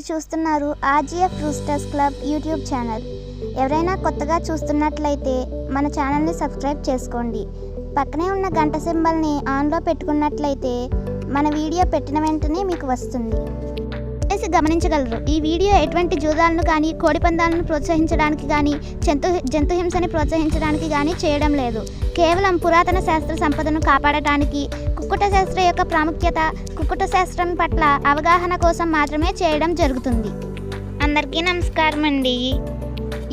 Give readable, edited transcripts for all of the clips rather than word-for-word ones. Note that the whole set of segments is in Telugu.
మీరు చూస్తున్నారు ఆర్జీఎఫ్ రూస్టర్స్ క్లబ్ యూట్యూబ్ ఛానల్. ఎవరైనా కొత్తగా చూస్తున్నట్లయితే మన ఛానల్ని సబ్స్క్రైబ్ చేసుకోండి. పక్కనే ఉన్న గంట సింబల్ని ఆన్లో పెట్టుకున్నట్లయితే మన వీడియో పెట్టిన వెంటనే మీకు వస్తుంది. గమనించగలరు. ఈ వీడియో ఎటువంటి జూదాలను కానీ కోడిపందాలను ప్రోత్సహించడానికి కానీ జంతు హింసని ప్రోత్సహించడానికి కానీ చేయడం లేదు. కేవలం పురాతన శాస్త్ర సంపదను కాపాడటానికి, కుక్కుట శాస్త్రం యొక్క ప్రాముఖ్యత, కుక్కుట శాస్త్రం పట్ల అవగాహన కోసం మాత్రమే చేయడం జరుగుతుంది. అందరికీ నమస్కారం అండి.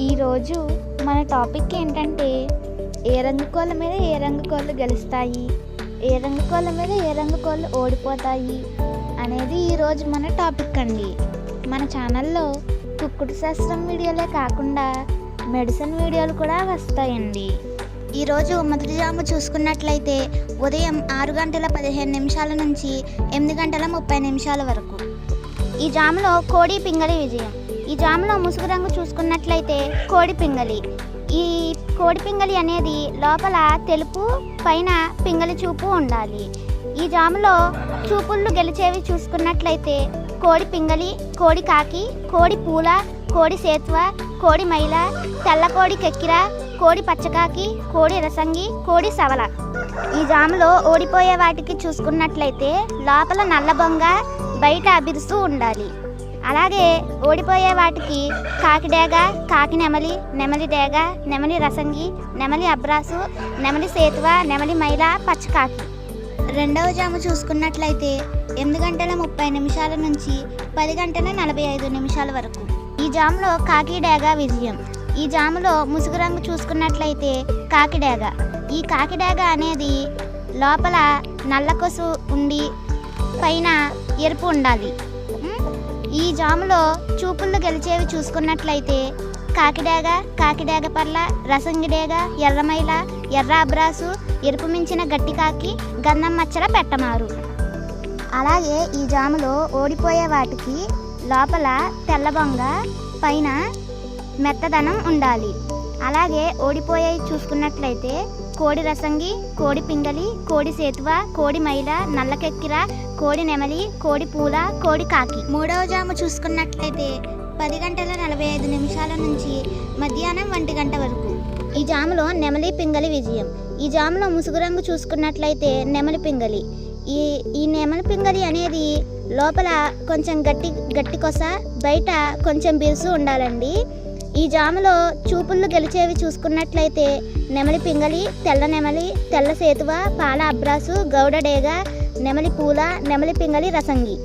ఈరోజు మన టాపిక్ ఏంటంటే ఏ రంగు కోళ్ళ మీద ఏ రంగు కోళ్ళు గెలుస్తాయి, ఏ రంగు కోళ్ళ మీద ఏ రంగు కోళ్ళు ఓడిపోతాయి అనేది ఈరోజు మన టాపిక్ అండి. మన ఛానల్లో కుక్కుడు శాస్త్రం వీడియోలే కాకుండా మెడిసిన్ వీడియోలు కూడా వస్తాయండి. ఈరోజు మొదటి జాము చూసుకున్నట్లయితే ఉదయం 6:15 నుంచి 8:30 వరకు. ఈ జాములో కోడి పింగళి విజయం. ఈ జాములో ముసుగు రంగు చూసుకున్నట్లయితే కోడి పింగళి. ఈ కోడి పింగళి అనేది లోపల తెలుపు, పైన పింగళి చూపు ఉండాలి. ఈ జాములో చూపుళ్ళు గెలిచేవి చూసుకున్నట్లయితే కోడి పింగళి, కోడి కాకి, కోడి పూల, కోడి సేత్వ, కోడి మైల, తెల్ల కోడి కెక్కిర, కోడి పచ్చకాకి, కోడి రసంగి, కోడి సవల. ఈ జాములో ఓడిపోయే వాటికి చూసుకున్నట్లయితే లోపల నల్లబొంగ, బయట బిరుసు ఉండాలి. అలాగే ఓడిపోయే వాటికి కాకిడేగ, కాకి నెమలి, నెమలి డేగ, నెమలి రసంగి, నెమలి అబ్రాసు, నెమలి సేతువ, నెమలి మైల, పచ్చకాకి. రెండవ జాము చూసుకున్నట్లయితే 8:30 నుంచి 10:45 వరకు. ఈ జాములో కాకి డేగ విజయం. ఈ జాములో ముసుగు రంగు చూసుకున్నట్లయితే కాకిడేగ. ఈ కాకిడేగ అనేది లోపల నల్లకొసు ఉండి పైన ఎరుపు ఉండాలి. ఈ జాములో చూపుళ్ళు గెలిచేవి చూసుకున్నట్లయితే కాకిడేగ, కాకిడేగ పర్ల, రసంగిడేగ, ఎర్రమైల, ఎర్ర అబ్రాసు, ఎరుపు మించిన గట్టి కాకి, గంధం మచ్చల పెట్టమారు. అలాగే ఈ జాములో ఓడిపోయే వాటికి లోపల తెల్లబొంగ, పైన మెత్తదనం ఉండాలి. అలాగే ఓడిపోయే చూసుకున్నట్లయితే కోడి రసంగి, కోడి పింగళి, కోడి సేతువ, కోడి మైల, నల్లకెక్కిర, కోడి నెమలి, కోడి పూల, కోడి కాకి. మూడవ జాము చూసుకున్నట్లయితే 10:45 నుంచి మధ్యాహ్నం 1 వరకు. ఈ జాములో నెమలి పింగళి విజయం. ఈ జాములో ముసుగు రంగు చూసుకున్నట్లయితే నెమలి పింగళి. ఈ నెమలి పింగళి అనేది లోపల కొంచెం గట్టి కొస, బయట కొంచెం బిరుసు ఉండాలండి. ఈ జాములో చూపుళ్ళు గెలిచేవి చూసుకున్నట్లయితే నెమలి పింగళి, తెల్ల నెమలి, తెల్ల సేతువ, పాల అబ్రాసు, గౌడ డేగ, నెమలి పూల, నెమలి పింగళి రసంగి.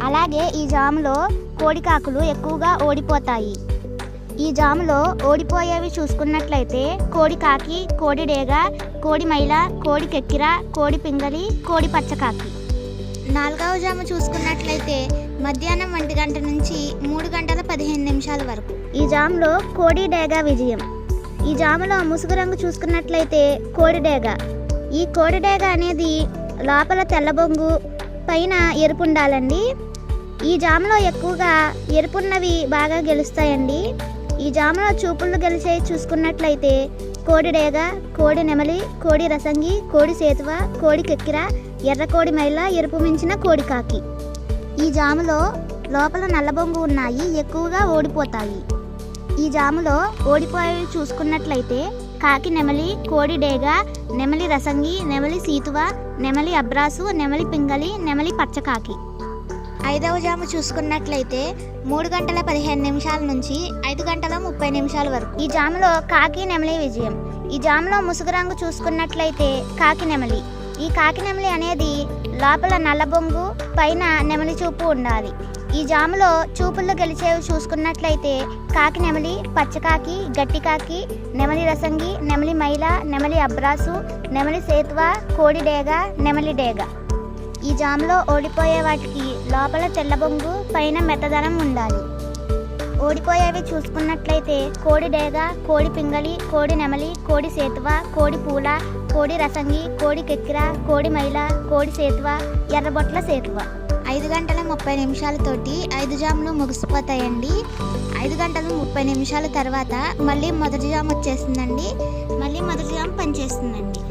అలాగే ఈ జాములో కోడికాకులు ఎక్కువగా ఓడిపోతాయి. ఈ జాములో ఓడిపోయేవి చూసుకున్నట్లయితే కోడి కాకి, కోడి డేగ, కోడి మైల, కోడి కెక్కిర, కోడి పింగళి, కోడి పచ్చకాకి. నాలుగవ జాము చూసుకున్నట్లయితే మధ్యాహ్నం 1 నుంచి 3:15 వరకు. ఈ జాములో కోడి డేగ విజయం. ఈ జాములో ముసుగు రంగు చూసుకున్నట్లయితే కోడి డేగ. ఈ కోడి డేగ అనేది లోపల తెల్లబొంగు, పైన ఎరుపు ఉండాలండి. ఈ జాములో ఎక్కువగా ఎరుపున్నవి బాగా గెలుస్తాయండి. ఈ జాములో చూపుళ్ళు గెలిచేవి చూసుకున్నట్లయితే కోడి డేగ, కోడి నెమలి, కోడి రసంగి, కోడి సేతువ, కోడి కెక్కిర, ఎర్ర కోడి మైల, ఎరుపు మించిన కోడి కాకి. ఈ జాములో లోపల నల్లబొంగు ఉన్నాయి, ఎక్కువగా ఓడిపోతాయి. ఈ జాములో ఓడిపోయేవి చూసుకున్నట్లయితే కాకి నెమలి, కోడి డేగ, నెమలి రసంగి, నెమలి సీతువ, నెమలి అబ్రాసు, నెమలి పింగళి, నెమలి పచ్చకాకి. ఐదవ జాము చూసుకున్నట్లయితే 3:15 నుంచి 5:30 వరకు. ఈ జాములో కాకి నెమలి విజయం. ఈ జాములో ముసుగు రంగు చూసుకున్నట్లయితే కాకి నెమలి. ఈ కాకి నెమలి అనేది లోపల నల్లబొంగు, పైన నెమలి చూపు ఉండాలి. ఈ జాములో చూపుళ్ళు గెలిచేవి చూసుకున్నట్లయితే కాకి నెమలి, పచ్చకాకి, గట్టి కాకి, నెమలి రసంగి, నెమలి మైల, నెమలి అబ్రాసు, నెమలి సేతువ, కోడి డేగ, నెమలి డేగ. ఈ జాములో ఓడిపోయే వాటికి లోపల తెల్లబొంగు, పైన మెత్తదనం ఉండాలి. ఓడిపోయేవి చూసుకున్నట్లయితే కోడి డేగ, కోడి పింగళి, కోడి నెమలి, కోడి సేతువ, కోడి పూల, కోడి రసంగి, కోడి కెక్కిర, కోడి మైల, కోడి సేతువ, ఎర్రబొట్ల సేతువ. 5:30 తోటి 5 జాములు ముగిసిపోతాయండి. 5:30 తర్వాత మళ్ళీ మొదటి జాము వచ్చేస్తుందండి. మళ్ళీ మొదటి జాము పనిచేస్తుందండి.